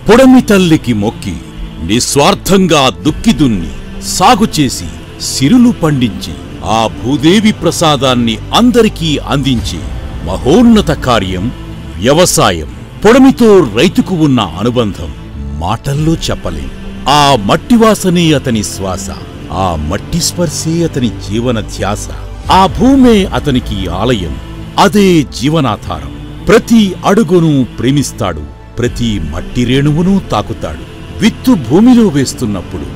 పొడమి తల్లికి మొక్కి నిస్వార్థంగా దుక్కిదున్ని సాగు చేసి సిరులు పండించి ఆ భూదేవి ప్రసాదాన్ని అందరికీ అందించి మహోన్నత కార్యం వ్యవసాయం. పొడమితో రైతుకు ఉన్న అనుబంధం మాటల్లో చెప్పలేం. ఆ మట్టివాసనే అతని శ్వాస, ఆ మట్టి స్పర్శే అతని జీవన ధ్యాస, ఆ భూమే అతనికి ఆలయం, అదే జీవనాధారం. ప్రతి అడుగును ప్రేమిస్తాడు, ప్రతి మట్టి రేణువును తాకుతాడు. విత్తు భూమిలో వేస్తున్నప్పుడు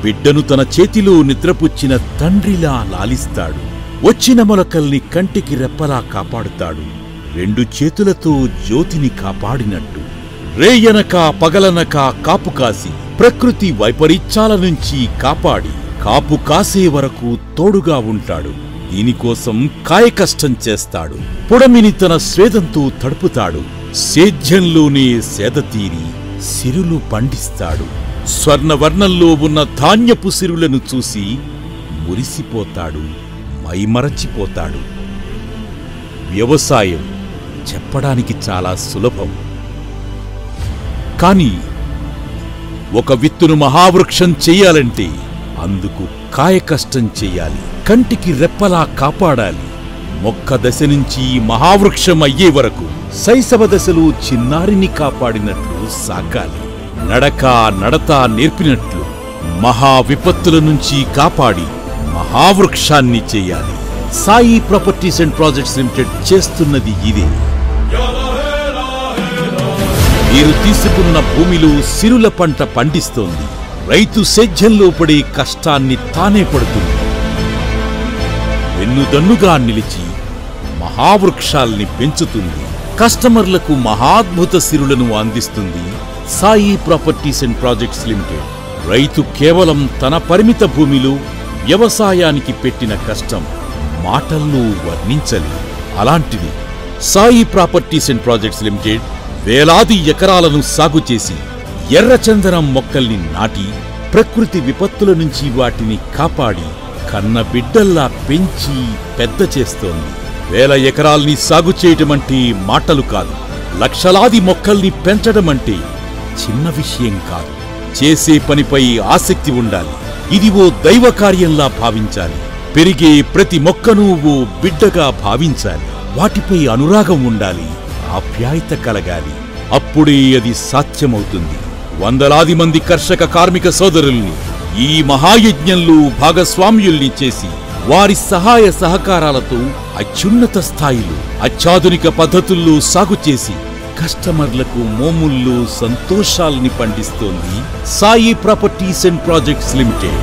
బిడ్డను తన చేతిలో నిద్రపుచ్చిన తండ్రిలా లాలిస్తాడు. వచ్చిన మొలకల్ని కంటికి రెప్పలా కాపాడుతాడు, రెండు చేతులతో జ్యోతిని కాపాడినట్టు. రేయనక పగలనక కాపు కాసి ప్రకృతి వైపరీత్యాల నుంచి కాపాడి కాపు కాసే వరకు తోడుగా ఉంటాడు. దీనికోసం కాయకష్టం చేస్తాడు. పొడమిని తన స్వేదంతో తడుపుతాడు. సేద్యంలోనే సేదతీరి సిరులు పండిస్తాడు. స్వర్ణవర్ణంలో ఉన్న ధాన్యపు సిరులను చూసి మురిసిపోతాడు, మైమరచిపోతాడు. వ్యవసాయం చెప్పడానికి చాలా సులభం, కానీ ఒక విత్తును మహావృక్షం చెయ్యాలంటే అందుకు కాయకష్టం చెయ్యాలి, కంటికి రెప్పలా కాపాడాలి. మొక్క దశ నుంచి మహావృక్షం అయ్యే వరకు శైశవ దశలో చిన్నారిని కాపాడినట్లు సాగాలి. నడక నడత నేర్పినట్లు మహా విపత్తుల నుంచి కాపాడి మహావృక్షాన్ని చెయ్యాలి. Sai properties and projects limited చేస్తున్నది ఇదే. మీరు తీసుకున్న భూమిలో సిరుల పంట పండిస్తోంది. రైతు సేద్యంలో పడే కష్టాన్ని తానే పడుతుంది. వెన్నుదన్నుగా నిలిచి మహావృక్షాల్ని పెంచుతుంది. కస్టమర్లకు మహాద్భుత సిరులను అందిస్తుంది Sai properties and projects limited. రైతు కేవలం తన పరిమిత భూమిలో వ్యవసాయానికి పెట్టిన కష్టం మాటల్లో వర్ణించలేదు. అలాంటిది Sai properties and projects limited వేలాది ఎకరాలను సాగు చేసి ఎర్రచందనం మొక్కల్ని నాటి ప్రకృతి విపత్తుల నుంచి వాటిని కాపాడి కన్న బిడ్డల్లా పెంచి పెద్ద చేస్తోంది. వేల ఎకరాల్ని సాగు చేయటమంటే మాటలు కాదు. లక్షలాది మొక్కల్ని పెంచడమంటే చిన్న విషయం కాదు. చేసే పనిపై ఆసక్తి ఉండాలి. ఇది ఓ దైవ కార్యంలా భావించాలి. పెరిగే ప్రతి మొక్కను ఓ బిడ్డగా భావించాలి. వాటిపై అనురాగం ఉండాలి, ఆప్యాయత కలగాలి. అప్పుడే అది సాధ్యమవుతుంది. వందలాది మంది కర్షక కార్మిక సోదరుల్ని ఈ మహాయజ్ఞంలో భాగస్వామ్యుల్ని చేసి వారి సహాయ సహకారాలతో అత్యున్నత స్థాయిలో అత్యాధునిక పద్ధతుల్లో సాగు చేసి కస్టమర్లకు మోముల్లో సంతోషాల్ని పండిస్తోంది Sai properties and projects limited.